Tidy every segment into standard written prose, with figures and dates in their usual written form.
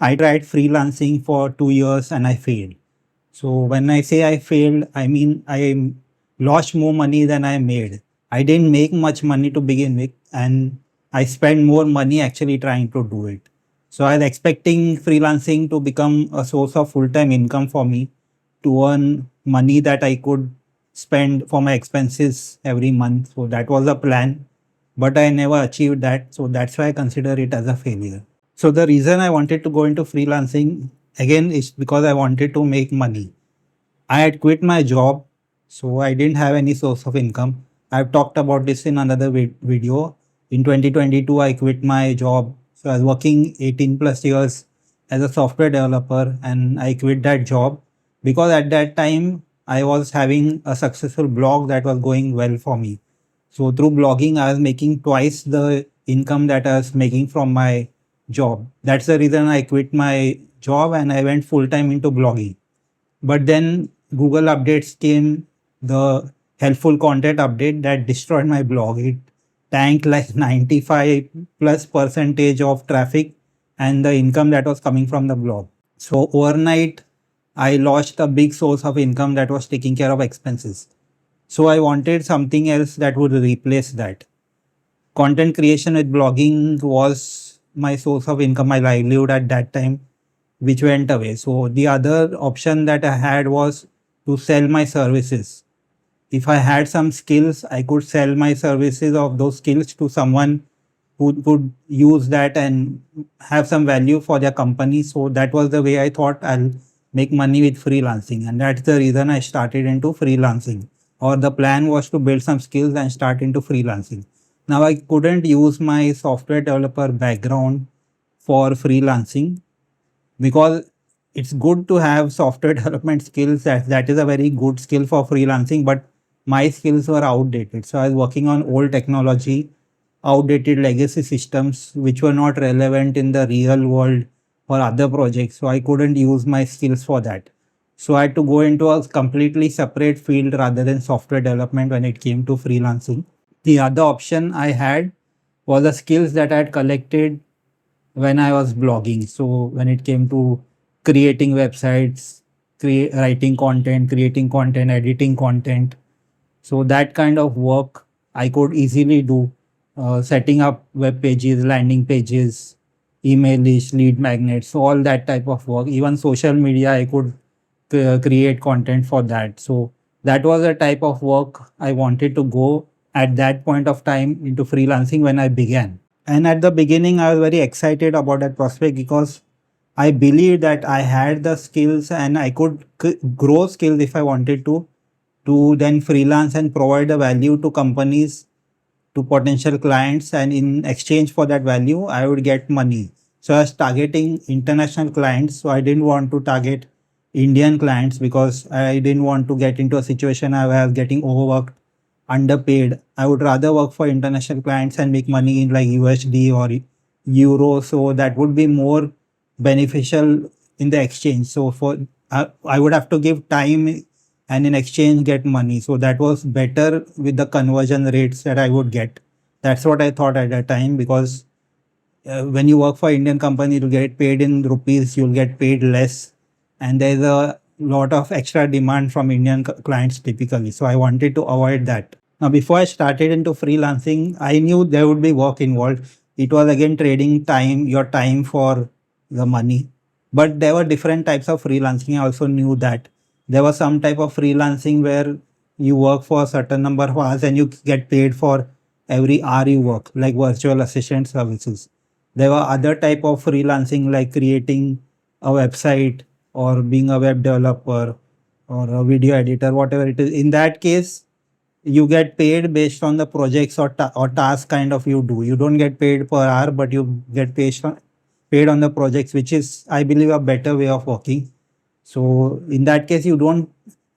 I tried freelancing for 2 years and I failed. So when I say I failed, I mean I lost more money than I made. I didn't make much money to begin with, and I spent more money actually trying to do it. So I was expecting freelancing to become a source of full-time income for me, to earn money that I could spend for my expenses every month. So that was the plan, but I never achieved that. So that's why I consider it as a failure. So the reason I wanted to go into freelancing again is because I wanted to make money. I had quit my job, so I didn't have any source of income. I've talked about this in another video. In 2022, I quit my job. So I was working 18 plus years as a software developer, and I quit that job because at that time I was having a successful blog that was going well for me. So through blogging, I was making twice the income that I was making from my job. That's the reason I quit my job and I went full time into blogging. But then Google updates came, the helpful content update that destroyed my blog. It tanked like 95 plus percentage of traffic and the income that was coming from the blog. So overnight, I lost a big source of income that was taking care of expenses. So I wanted something else that would replace that. Content creation with blogging was my source of income, my livelihood at that time, which went away. So the other option that I had was to sell my services. If I had some skills, I could sell my services of those skills to someone who could use that and have some value for their company. So that was the way I thought I'll make money with freelancing. And that's the reason I started into freelancing. Or the plan was to build some skills and start into freelancing. Now I couldn't use my software developer background for freelancing because it's good to have software development skills. That is a very good skill for freelancing, but my skills were outdated. So I was working on old technology, outdated legacy systems which were not relevant in the real world for other projects. So I couldn't use my skills for that. So I had to go into a completely separate field rather than software development when it came to freelancing. The other option I had was the skills that I had collected when I was blogging. So when it came to creating websites, writing content, creating content, editing content, so that kind of work I could easily do. Setting up web pages, landing pages, email list, lead magnets, so all that type of work. Even social media, I could create content for that. So that was a type of work I wanted to go at that point of time into freelancing when I began. And at the beginning, I was very excited about that prospect because I believed that I had the skills and I could grow skills if I wanted to then freelance and provide the value to companies, to potential clients. And in exchange for that value, I would get money. So I was targeting international clients. So I didn't want to target Indian clients because I didn't want to get into a situation I was getting overworked, underpaid. I would rather work for international clients and make money in like USD or Euro. So that would be more beneficial in the exchange. So for I would have to give time and in exchange get money. So that was better with the conversion rates that I would get. That's what I thought at that time because when you work for Indian company, you'll get paid in rupees, you'll get paid less, and there's a lot of extra demand from Indian clients typically. So I wanted to avoid that. Now, before I started into freelancing, I knew there would be work involved. It was again trading time, your time for the money. But there were different types of freelancing. I also knew that there was some type of freelancing where you work for a certain number of hours and you get paid for every hour you work, like virtual assistant services. There were other type of freelancing like creating a website or being a web developer or a video editor, whatever it is. In that case, you get paid based on the projects or task kind of you do. You don't get paid per hour, but you get paid on the projects, which is, I believe, a better way of working. So in that case, you don't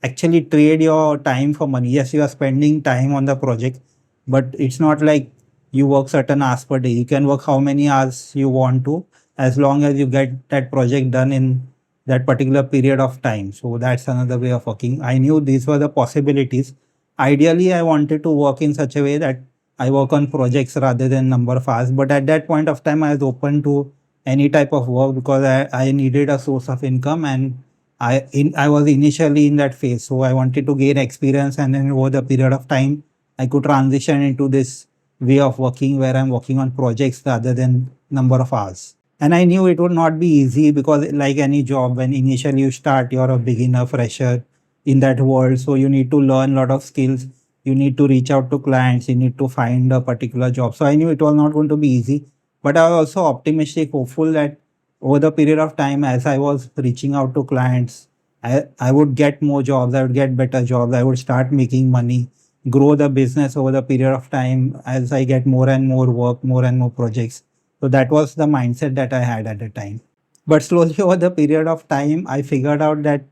actually trade your time for money. Yes, you are spending time on the project, but it's not like you work certain hours per day. You can work how many hours you want to, as long as you get that project done in that particular period of time. So that's another way of working. I knew these were the possibilities. Ideally, I wanted to work in such a way that I work on projects rather than number of hours. But at that point of time, I was open to any type of work because I needed a source of income, and I was initially in that phase. So I wanted to gain experience, and then over the period of time I could transition into this way of working where I'm working on projects rather than number of hours. And I knew it would not be easy because like any job, when initially you start, you're a beginner, fresher in that world. So you need to learn a lot of skills. You need to reach out to clients. You need to find a particular job. So I knew it was not going to be easy, but I was also optimistic, hopeful that over the period of time, as I was reaching out to clients, I would get more jobs, I would get better jobs, I would start making money, grow the business over the period of time as I get more and more work, more and more projects. So that was the mindset that I had at the time. But slowly over the period of time, I figured out that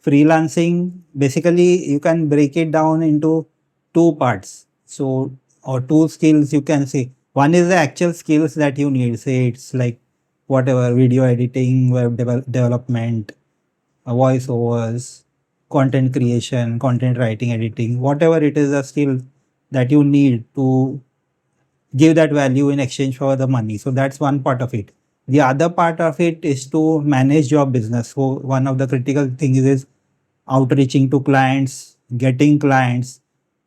freelancing, basically you can break it down into two parts. So, or two skills you can say. One is the actual skills that you need. Say it's like whatever video editing, development, voiceovers, content creation, content writing, editing, whatever it is, a skill that you need to give that value in exchange for the money. So that's one part of it. The other part of it is to manage your business. So one of the critical things is outreaching to clients, getting clients,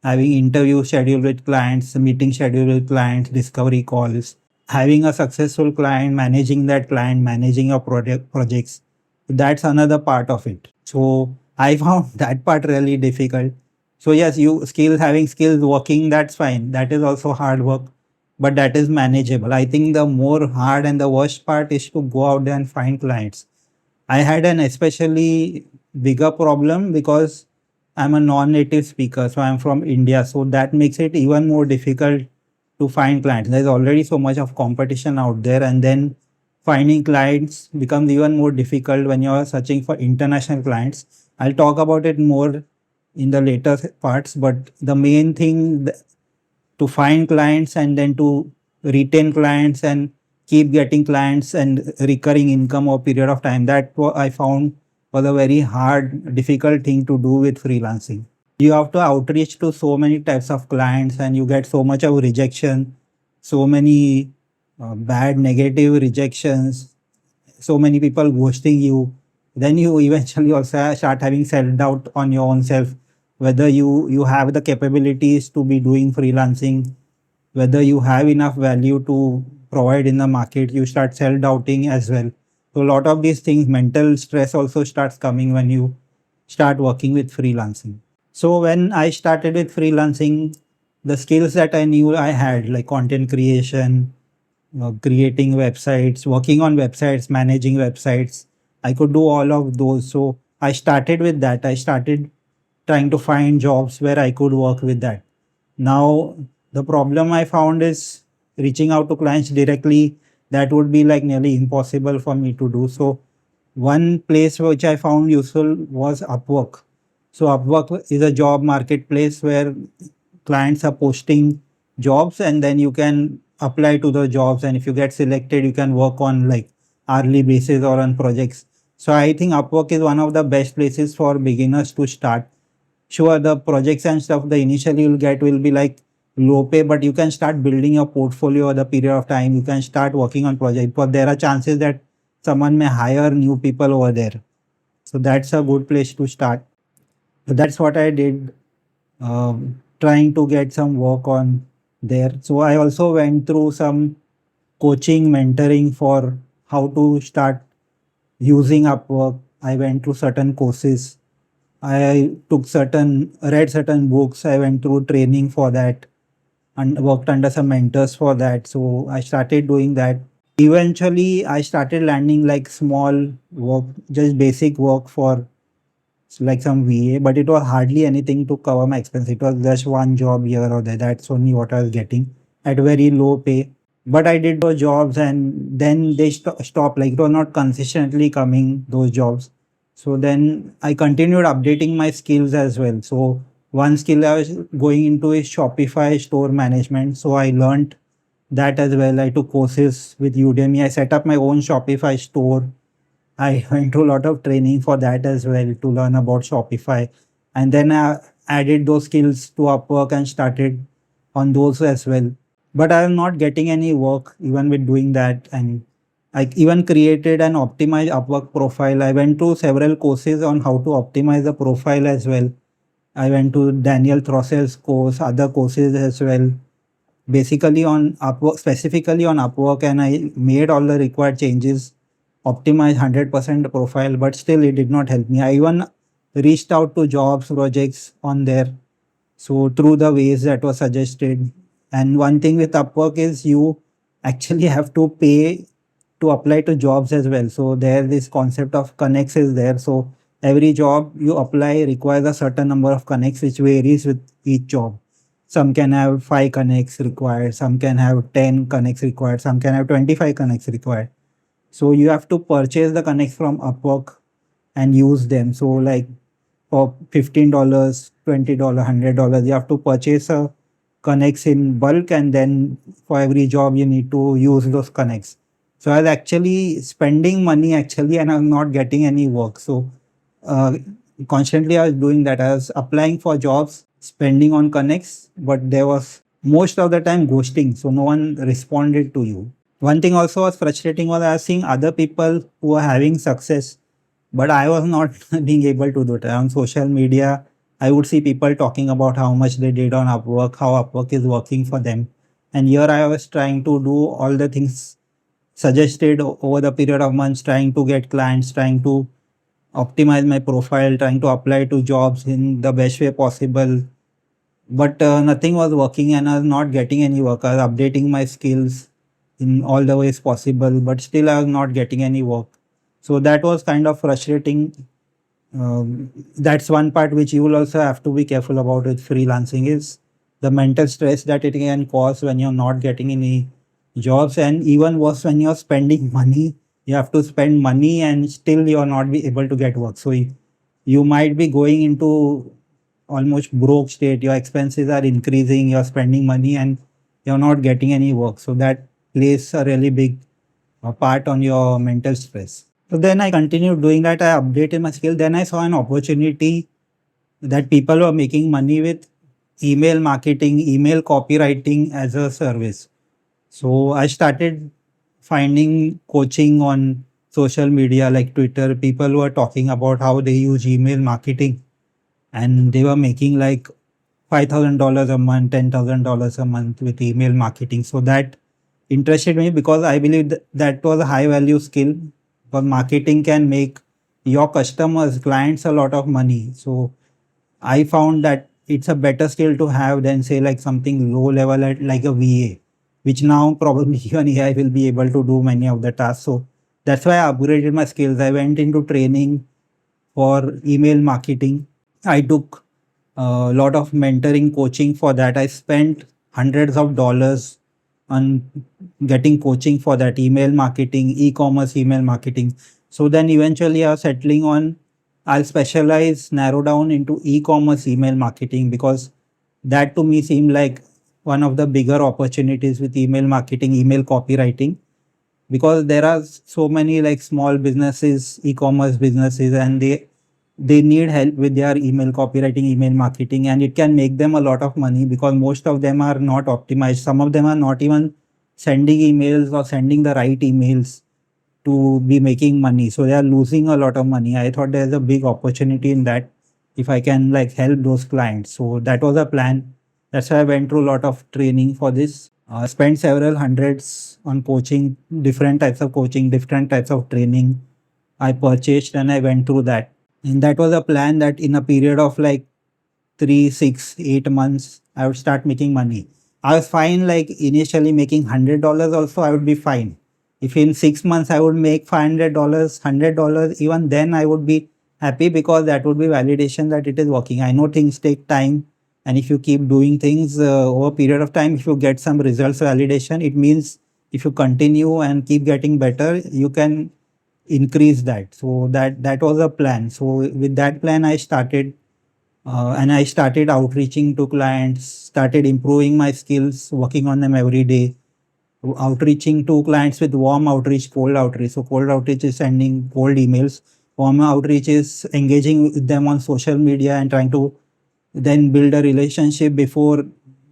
having interview scheduled with clients, meeting scheduled with clients, discovery calls, having a successful client, managing that client, managing your projects. That's another part of it. So I found that part really difficult. So yes, you skills having skills working, that's fine. That is also hard work, but that is manageable. I think the more hard and the worst part is to go out there and find clients. I had an especially bigger problem because I'm a non-native speaker, so I'm from India, so that makes it even more difficult to find clients. There's already so much of competition out there, and then finding clients becomes even more difficult when you're searching for international clients. I'll talk about it more in the later parts, but the main thing to find clients and then to retain clients and keep getting clients and recurring income over period of time, that I found was a very hard, difficult thing to do with freelancing. You have to outreach to so many types of clients and you get so much of rejection, so many bad negative rejections, so many people ghosting you. Then you eventually also start having self-doubt on your own self, whether you have the capabilities to be doing freelancing, whether you have enough value to provide in the market. You start self-doubting as well. So a lot of these things, mental stress also starts coming when you start working with freelancing. So when I started with freelancing, the skills that I knew I had, like content creation, creating websites, working on websites, managing websites, I could do all of those. So I started with that. I started trying to find jobs where I could work with that. Now, the problem I found is reaching out to clients directly. That would be like nearly impossible for me to do. So, one place which I found useful was Upwork. So, Upwork is a job marketplace where clients are posting jobs and then you can apply to the jobs. And if you get selected, you can work on like hourly basis or on projects. So, I think Upwork is one of the best places for beginners to start. Sure, the projects and stuff the initially you'll get will be like low pay, but you can start building your portfolio over the period of time. You can start working on projects, but there are chances that someone may hire new people over there. So that's a good place to start. So that's what I did, trying to get some work on there. So I also went through some coaching, mentoring for how to start using Upwork. I went through certain courses. Read certain books. I went through training for that and worked under some mentors for that. So I started doing that. Eventually, I started landing like small work, just basic work for like some VA, but it was hardly anything to cover my expense. It was just one job here or there. That's only what I was getting at very low pay. But I did those jobs and then they stopped. Like it was not consistently coming, those jobs. So then I continued updating my skills as well. So one skill I was going into is Shopify store management. So I learned that as well. I took courses with Udemy. I set up my own Shopify store. I went through a lot of training for that as well to learn about Shopify. And then I added those skills to Upwork and started on those as well. But I'm not getting any work even with doing that. And I even created an optimized Upwork profile. I went to several courses on how to optimize the profile as well. I went to Daniel Throssel's course, other courses as well, basically on Upwork, specifically on Upwork, and I made all the required changes, optimized 100% profile, but still it did not help me. I even reached out to jobs, projects on there. So through the ways that was suggested. And one thing with Upwork is you actually have to pay to apply to jobs as well. So there this concept of connects is there. So every job you apply requires a certain number of connects which varies with each job. Some can have 5 connects required, some can have 10 connects required, some can have 25 connects required. So you have to purchase the connects from Upwork and use them. So like for $15, $20, $100, you have to purchase a connects in bulk, and then for every job you need to use those connects. So I was actually spending money actually, and I'm not getting any work. So uh, constantly I was doing that. I was applying for jobs, spending on connects, but there was most of the time ghosting. So no one responded to you. One thing also was frustrating was I was seeing other people who are having success, but I was not being able to do it. On social media, I would see people talking about how much they did on Upwork, how Upwork is working for them. And here I was trying to do all the things suggested over the period of months, trying to get clients, trying to optimize my profile, trying to apply to jobs in the best way possible. But nothing was working, and I was not getting any work. I was updating my skills in all the ways possible, but still I was not getting any work. So that was kind of frustrating. That's one part which you will also have to be careful about with freelancing is the mental stress that it can cause when you're not getting any jobs, and even worse when you're spending money. You have to spend money and still you're not be able to get work. So you might be going into almost broke state. Your expenses are increasing, you're spending money and you're not getting any work. So that plays a really big part on your mental stress. So then I continued doing that. I updated my skill. Then I saw an opportunity that people were making money with email marketing, email copywriting as a service. So I started finding coaching on social media like Twitter. People were talking about how they use email marketing, and they were making like $5,000 a month, $10,000 a month with email marketing. So that interested me because I believe that was a high value skill. But marketing can make your customers, clients a lot of money. So I found that it's a better skill to have than say like something low level at like a VA, which now probably even AI will be able to do many of the tasks. So that's why I upgraded my skills. I went into training for email marketing. I took a lot of mentoring coaching for that. I spent hundreds of dollars on getting coaching for that email marketing, e-commerce email marketing. So then eventually I was settling on I'll specialize, narrow down into e-commerce email marketing because that to me seemed like one of the bigger opportunities with email marketing, email copywriting, because there are so many like small businesses, e-commerce businesses, and they need help with their email copywriting, email marketing, and it can make them a lot of money because most of them are not optimized. Some of them are not even sending emails or sending the right emails to be making money, so they are losing a lot of money. I thought there's a big opportunity in that if I can like help those clients. So that was a plan. That's why I went through a lot of training for this. Spent several hundreds on coaching, different types of coaching, different types of training I purchased, and I went through that. And that was a plan that in a period of like 3, 6, 8 months, I would start making money. I was fine, like initially making $100 also, I would be fine. If in 6 months I would make $500, $100, even then I would be happy because that would be validation that it is working. I know things take time, and if you keep doing things over a period of time, if you get some results validation, it means if you continue and keep getting better, you can increase that. So that was a plan. So with that plan, I started and I started outreaching to clients, started improving my skills, working on them every day, outreaching to clients with warm outreach, cold outreach. So cold outreach is sending cold emails. Warm outreach is engaging with them on social media and trying to then build a relationship before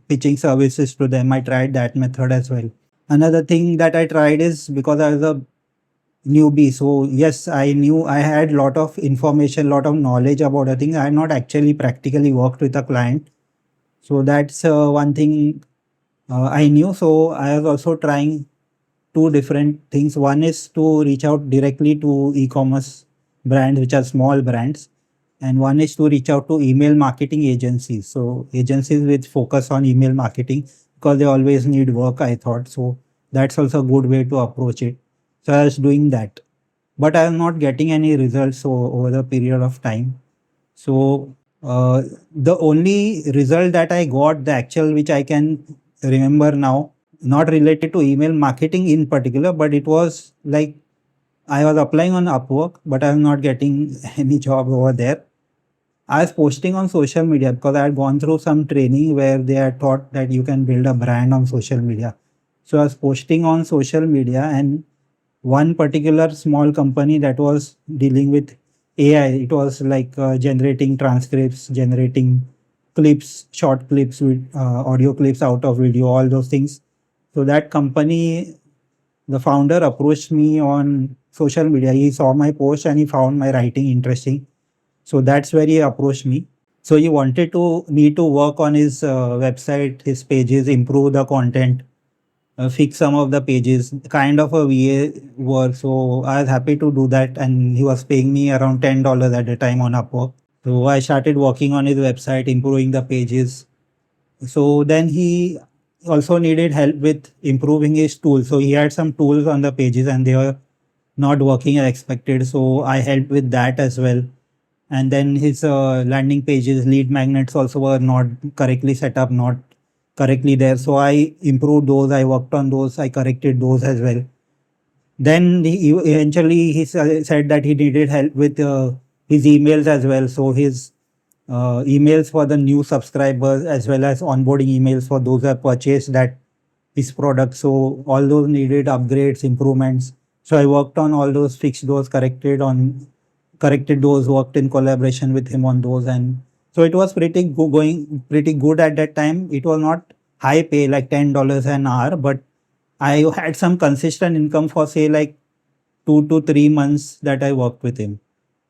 pitching services to them. I tried that method as well. Another thing that I tried is because I was a newbie. So yes, I knew I had lot of information, lot of knowledge about the thing. I had not actually practically worked with a client. So that's one thing I knew. So I was also trying two different things. One is to reach out directly to e-commerce brands, which are small brands, and one is to reach out to email marketing agencies. So agencies which focus on email marketing because they always need work, I thought. So that's also a good way to approach it. So I was doing that, but I am not getting any results over the period of time. So the only result that I got, the actual which I can remember now, not related to email marketing in particular, but it was like I was applying on Upwork, but I'm not getting any job over there. I was posting on social media because I had gone through some training where they had taught that you can build a brand on social media. So I was posting on social media, and one particular small company that was dealing with AI, it was like generating transcripts, generating clips, short clips with audio clips out of video, all those things. So that company, the founder approached me on social media. He saw my post and he found my writing interesting. So that's where he approached me. So he wanted to me to work on his website, his pages, improve the content, fix some of the pages, kind of a VA work. So I was happy to do that, and he was paying me around $10 at the time on Upwork. So I started working on his website, improving the pages. So then he also needed help with improving his tools. So he had some tools on the pages and they were not working as expected. So I helped with that as well. And then his landing pages, lead magnets also were not correctly set up, not correctly there. So I improved those. I worked on those. I corrected those as well. Then eventually he said that he needed help with his emails as well. So his emails for the new subscribers as well as onboarding emails for those who have purchased that his product. So all those needed upgrades, improvements. So I worked on all those, fixed those, corrected those, worked in collaboration with him on those, and so it was going pretty good at that time. It was not high pay like $10 an hour, but I had some consistent income for say like 2 to 3 months that I worked with him.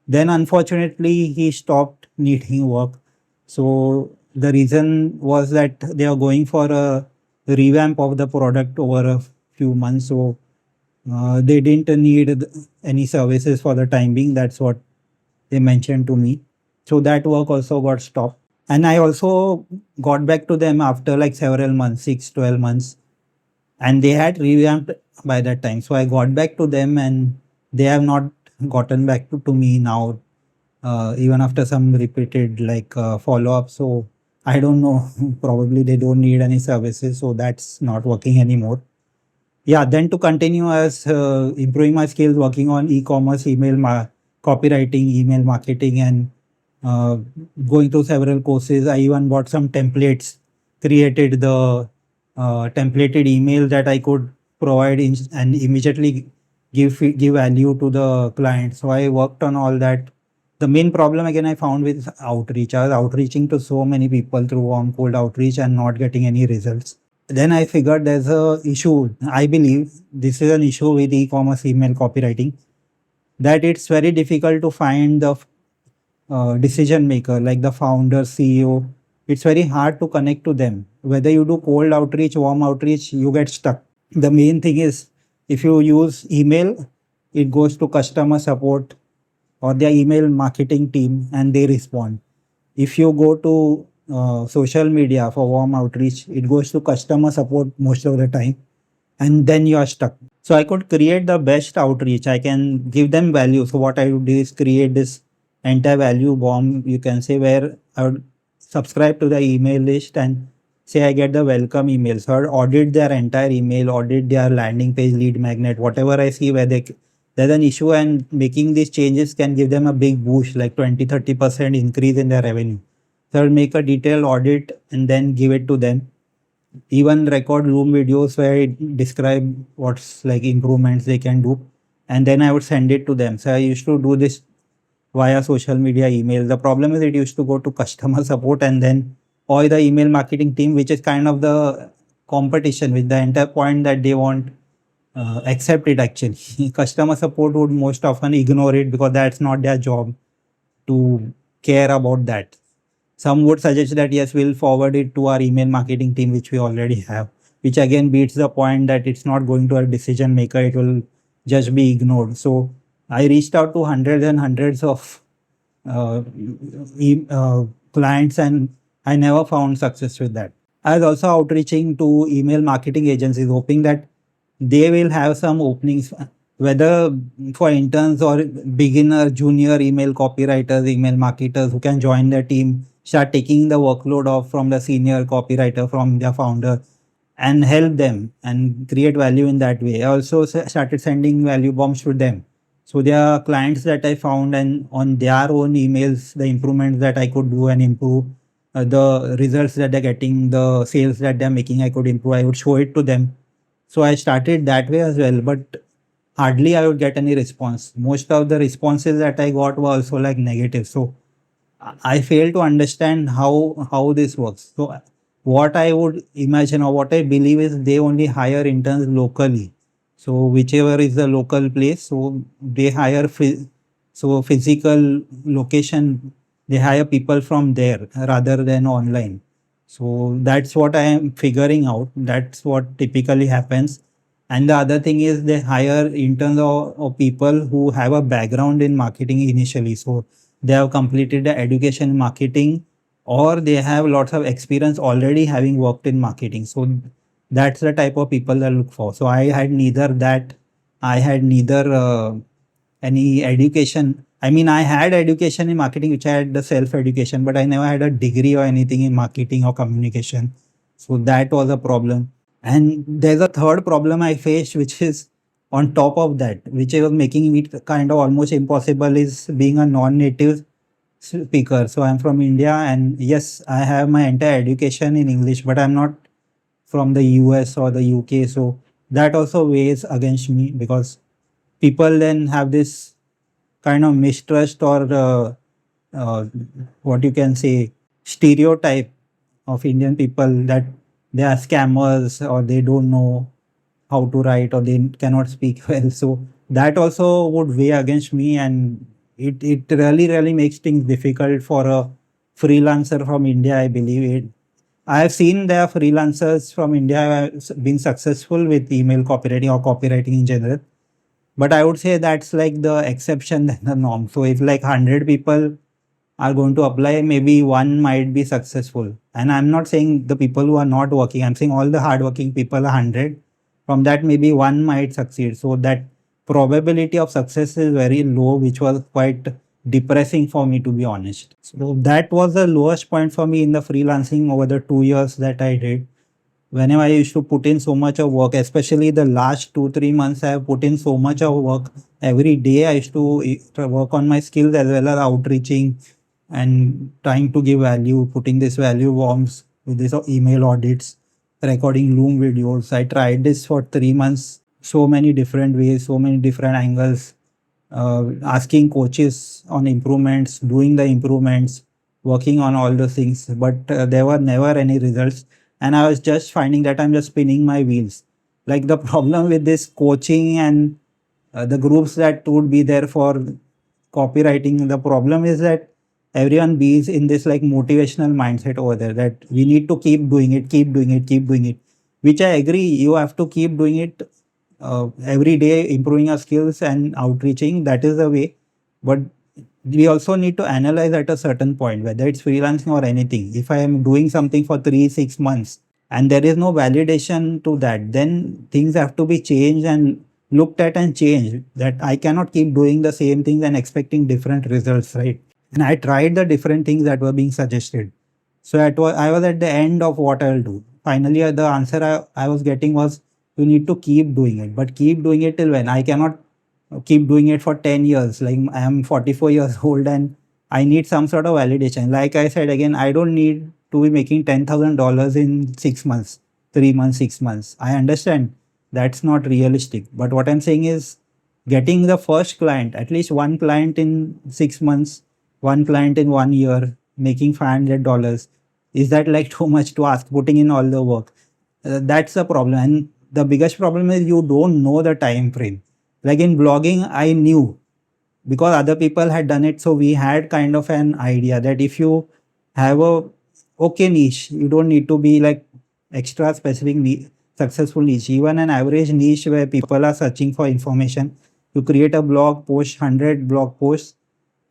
Then unfortunately he stopped needing work. So the reason was that they are going for a revamp of the product over a few months. So they didn't need any services for the time being. That's what they mentioned to me. So that work also got stopped. And I also got back to them after like several months, 6, 12 months, and they had revamped by that time. So I got back to them and they have not gotten back to me now, even after some repeated like follow up. So I don't know, probably they don't need any services. So that's not working anymore. Yeah, then to continue as improving my skills, working on e-commerce, copywriting, email marketing, and uh, going through several courses. I even bought some templates, created the templated email that I could provide and immediately give value to the client. So I worked on all that. The main problem again I found with outreach. I was outreaching to so many people through warm cold outreach and not getting any results. Then I figured there's a issue. I believe this is an issue with e-commerce email copywriting, that it's very difficult to find the decision maker like the founder, CEO. It's very hard to connect to them. Whether you do cold outreach, warm outreach, you get stuck. The main thing is if you use email, it goes to customer support or their email marketing team and they respond. If you go to social media for warm outreach, it goes to customer support most of the time, and then you are stuck. So I could create the best outreach. I can give them value. So what I would do is create this entire value bomb, you can say, where I would subscribe to the email list and say I get the welcome email. So I would audit their entire email, audit their landing page, lead magnet, whatever I see where there's an issue, and making these changes can give them a big boost, like 20-30% increase in their revenue. So I'll make a detailed audit and then give it to them, even record Loom videos where it describe what's like improvements they can do, and then I would send it to them. So I used to do this via social media, email. The problem is it used to go to customer support and then or the email marketing team, which is kind of the competition with the entire point that they want accept it actually. Customer support would most often ignore it because that's not their job to care about that. Some would suggest that yes, we'll forward it to our email marketing team, which we already have, which again beats the point that it's not going to a decision maker, it will just be ignored. So I reached out to hundreds and hundreds of uh, clients, and I never found success with that. I was also outreaching to email marketing agencies, hoping that they will have some openings, whether for interns or beginner, junior email copywriters, email marketers who can join their team, start taking the workload off from the senior copywriter, from their founder, and help them and create value in that way. I also started sending value bombs to them. So there are clients that I found, and on their own emails, the improvements that I could do and improve, the results that they're getting, the sales that they're making, I could improve. I would show it to them. So I started that way as well, but hardly I would get any response. Most of the responses that I got were also like negative. So I fail to understand how this works. So what I would imagine or what I believe is they only hire interns locally. So whichever is the local place, so they hire so physical location, they hire people from there rather than online. So that's what I am figuring out. That's what typically happens. And the other thing is they hire interns or people who have a background in marketing initially. So they have completed the education in marketing, or they have lots of experience already having worked in marketing. So that's the type of people I look for. So I had neither that. I had neither any education. I mean, I had education in marketing, which I had the self education, but I never had a degree or anything in marketing or communication. So that was a problem. And there's a third problem I faced, which is on top of that, which was making it kind of almost impossible, is being a non-native speaker. So I'm from India, and yes, I have my entire education in English, but I'm not from the US or the UK. So that also weighs against me, because people then have this kind of mistrust or uh, what you can say, stereotype of Indian people, that they are scammers or they don't know how to write or they cannot speak well. So that also would weigh against me, and it really makes things difficult for a freelancer from India, I believe it. I have seen there are freelancers from India who have been successful with email copywriting or copywriting in general, but I would say that's like the exception than the norm. So if like 100 people are going to apply, maybe one might be successful. And I'm not saying the people who are not working, I'm saying all the hardworking people are 100. From that, maybe one might succeed. So that probability of success is very low, which was quite depressing for me, to be honest. So that was the lowest point for me in the freelancing over the 2 years that I did. Whenever I used to put in so much of work, especially the last 2, 3 months, I have put in so much of work. Every day I used to work on my skills as well as outreaching and trying to give value, putting this value bombs with this email audits, recording Loom videos. I tried this for 3 months, so many different ways, so many different angles, asking coaches on improvements, doing the improvements, working on all the things, but there were never any results. And I was just finding that I'm just spinning my wheels. Like the problem with this coaching and the groups that would be there for copywriting, the problem is that everyone be in this like motivational mindset over there, that we need to keep doing it, keep doing it, keep doing it, which I agree, you have to keep doing it every day, improving our skills and outreaching, that is the way. But we also need to analyze at a certain point, whether it's freelancing or anything. If I am doing something for 3, 6 months and there is no validation to that, then things have to be changed and looked at and changed. That I cannot keep doing the same things and expecting different results, right? And I tried the different things that were being suggested. So I was at the end of what I'll do. Finally, the answer I was getting was, you need to keep doing it. But keep doing it till when? I cannot keep doing it for 10 years. Like I am 44 years old and I need some sort of validation. Like I said again, I don't need to be making $10,000 in 6 months, 3 months, 6 months. I understand that's not realistic. But what I'm saying is, getting the first client, at least one client in 6 months, one client in 1 year, making $500, is that like too much to ask, putting in all the work? That's the problem. And the biggest problem is you don't know the time frame. Like in blogging, I knew because other people had done it, so we had kind of an idea that if you have a okay niche, you don't need to be like extra specific successful niche, even an average niche where people are searching for information. You create a blog post, 100 blog posts,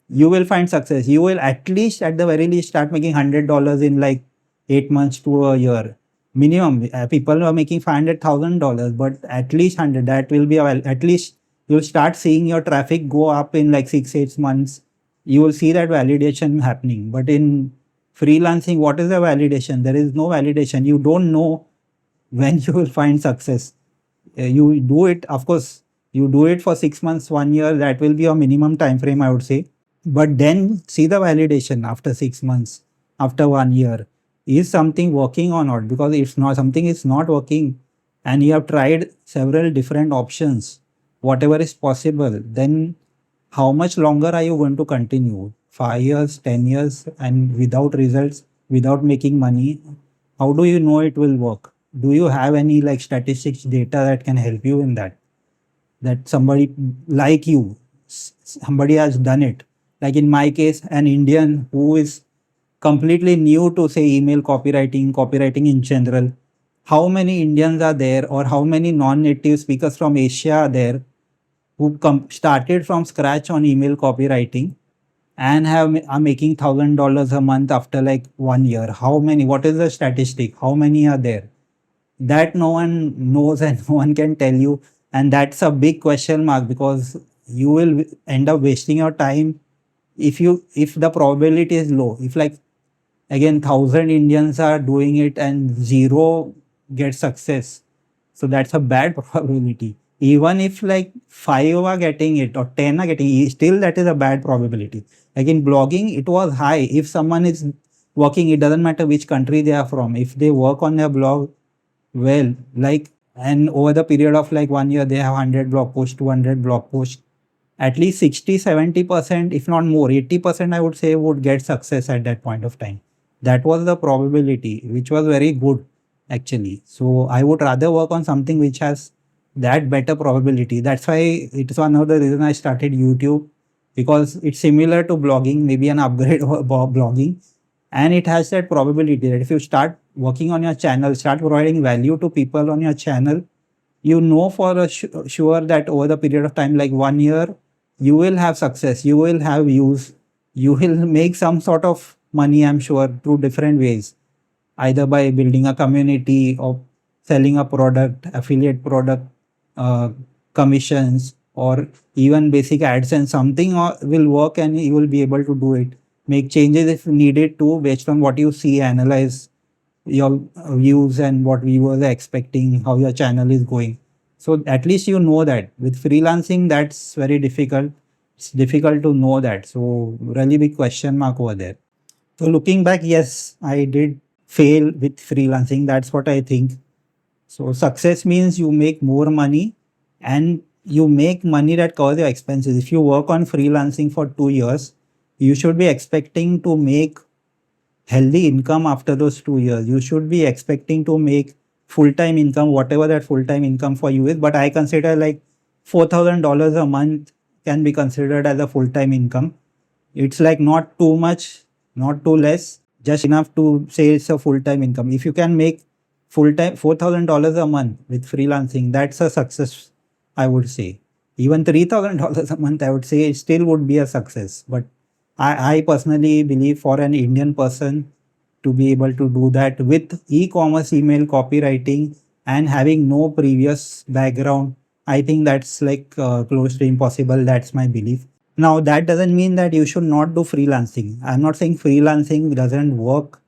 you will find success. You will at least, at the very least, start making $100 in like 8 months to a year minimum. People are making $500,000, but at least 100. That will be at least you'll start seeing your traffic go up in like 6 8 months. You will see that validation happening. But in freelancing, what is the validation? There is no validation. You don't know when you will find success. You do it, of course. You do it for 6 months, 1 year. That will be a minimum time frame, I would say, but then see the validation after 6 months, after 1 year. Is something working or not? Because if not, something is not working and you have tried several different options, whatever is possible, then how much longer are you going to continue? 5 years, 10 years, and without results, without making money? How do you know it will work? Do you have any like statistics data that can help you in that? That somebody like you, somebody has done it. Like in my case, an Indian who is completely new to say email copywriting, copywriting in general. How many Indians are there, or how many non-native speakers from Asia are there who started from scratch on email copywriting and are making $1,000 a month after like 1 year? How many? What is the statistic? How many are there? That no one knows and no one can tell you, and that's a big question mark, because you will end up wasting your time if the probability is low. If like again 1,000 Indians are doing it and zero get success, so that's a bad probability. Even if like 5 are getting it or 10 are getting it, still that is a bad probability. Like in blogging, it was high. If someone is working, it doesn't matter which country they are from, if they work on their blog well, like, and over the period of like 1 year, they have 100 blog posts, 200 blog posts, at least 60, 70%, if not more, 80%, I would say, would get success at that point of time. That was the probability, which was very good actually. So I would rather work on something which has that better probability. That's why it's one of the reason I started YouTube, because it's similar to blogging, maybe an upgrade of blogging, and it has that probability that if you start working on your channel, start providing value to people on your channel, you know for sure that over the period of time like 1 year, you will have success, you will have views, you will make some sort of money, I'm sure, through different ways, either by building a community or selling a product, affiliate product, uh, commissions, or even basic AdSense. Something will work and you will be able to do it. Make changes if needed to based on what you see, analyze your views and what viewers are expecting, how your channel is going. So at least you know that. With freelancing, that's very difficult. It's difficult to know that. So really big question mark over there. So looking back, yes, I did fail with freelancing. That's what I think. So success means you make more money and you make money that covers your expenses. If you work on freelancing for 2 years, you should be expecting to make healthy income after those 2 years. You should be expecting to make full-time income, whatever that full-time income for you is. But I consider like $4,000 a month can be considered as a full-time income. It's like not too much, not too less, just enough to say it's a full-time income. If you can make full-time $4,000 a month with freelancing, that's a success, I would say. Even $3,000 a month, I would say, it still would be a success. But I personally believe for an Indian person to be able to do that with e-commerce email copywriting and having no previous background, I think that's like close to impossible. That's my belief. Now, that doesn't mean that you should not do freelancing. I'm not saying freelancing doesn't work.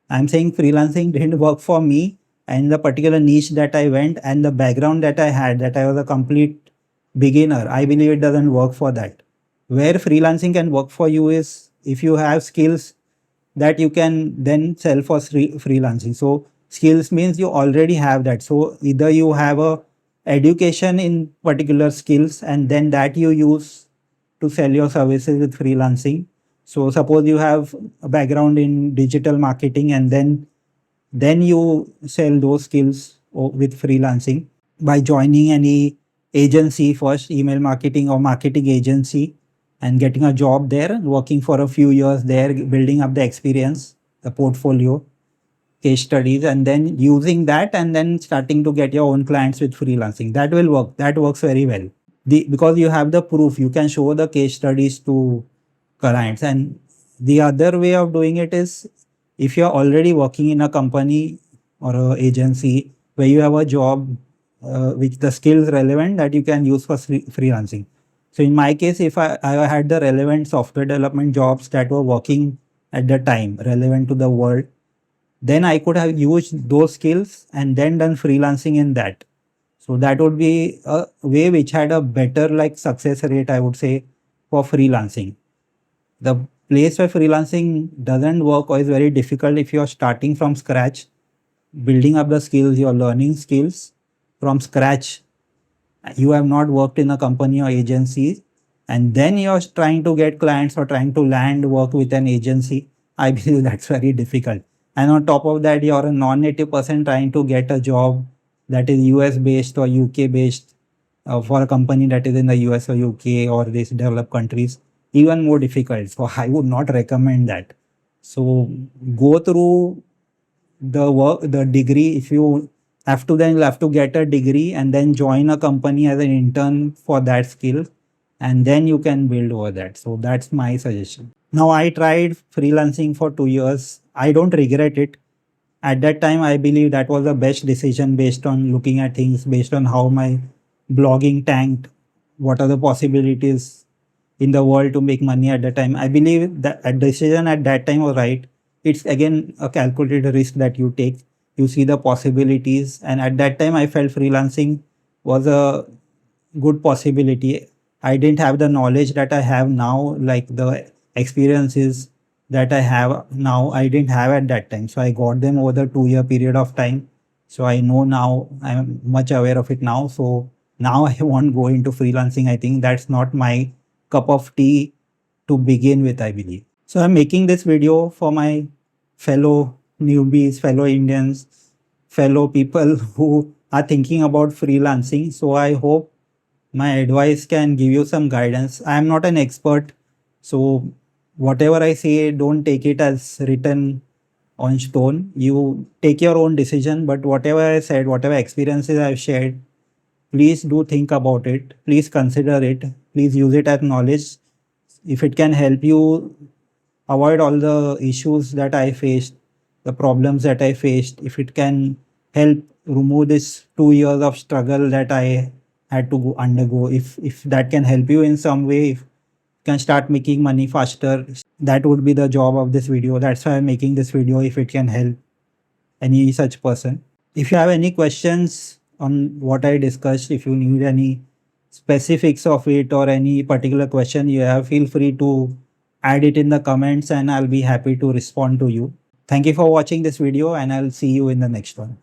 I'm saying freelancing didn't work for me and the particular niche that I went and the background that I had, that I was a complete beginner. I believe it doesn't work for that. Where freelancing can work for you is if you have skills that you can then sell for freelancing. So skills means you already have that. So either you have a education in particular skills and then that you use to sell your services with freelancing. So suppose you have a background in digital marketing and then you sell those skills with freelancing. by joining any agency first, email marketing or marketing agency, and getting a job there, working for a few years there, building up the experience, the portfolio, case studies, and then using that and then starting to get your own clients with freelancing. That will work. That works very well. Because you have the proof, you can show the case studies to clients. And the other way of doing it is, if you're already working in a company or a agency where you have a job which the skills relevant that you can use for freelancing. So in my case, if I had the relevant software development jobs that were working at the time relevant to the world, then I could have used those skills and then done freelancing in that. So that would be a way which had a better like success rate, I would say, for freelancing. The place where freelancing doesn't work or is very difficult if you're starting from scratch, building up the skills, you're learning skills from scratch. You have not worked in a company or agency, and then you're trying to get clients or trying to land work with an agency. I believe that's very difficult. And on top of that, you're a non-native person trying to get a job that is US based or UK based for a company that is in the US or UK or these developed countries, even more difficult. So I would not recommend that. So go through the work, the degree. If you have to, then you'll have to get a degree and then join a company as an intern for that skill, and then you can build over that. So that's my suggestion. Now, I tried freelancing for 2 years. I don't regret it. At that time, I believe that was the best decision based on looking at things, based on how my blogging tanked, what are the possibilities in the world to make money at that time. I believe that a decision at that time was right. It's again a calculated risk that you take. You see the possibilities, and at that time, I felt freelancing was a good possibility. I didn't have the knowledge that I have now, like the experiences that I have now, I didn't have at that time. So I got them over the 2 year period of time. So I know now, I'm much aware of it now. So now I won't go into freelancing. I think that's not my cup of tea to begin with, I believe. So I'm making this video for my fellow newbies, fellow Indians, fellow people who are thinking about freelancing. So I hope my advice can give you some guidance. I am not an expert, so whatever I say, don't take it as written on stone. You take your own decision, but whatever I said, whatever experiences I've shared, please do think about it. Please consider it. Please use it as knowledge. If it can help you avoid all the issues that I faced, the problems that I faced, if it can help remove this 2 years of struggle that I had to undergo, if that can help you in some way, if you can start making money faster, that would be the job of this video. That's why I'm making this video, if it can help any such person. If you have any questions on what I discussed, if you need any specifics of it or any particular question you have, feel free to add it in the comments and I'll be happy to respond to you. Thank you for watching this video and I'll see you in the next one.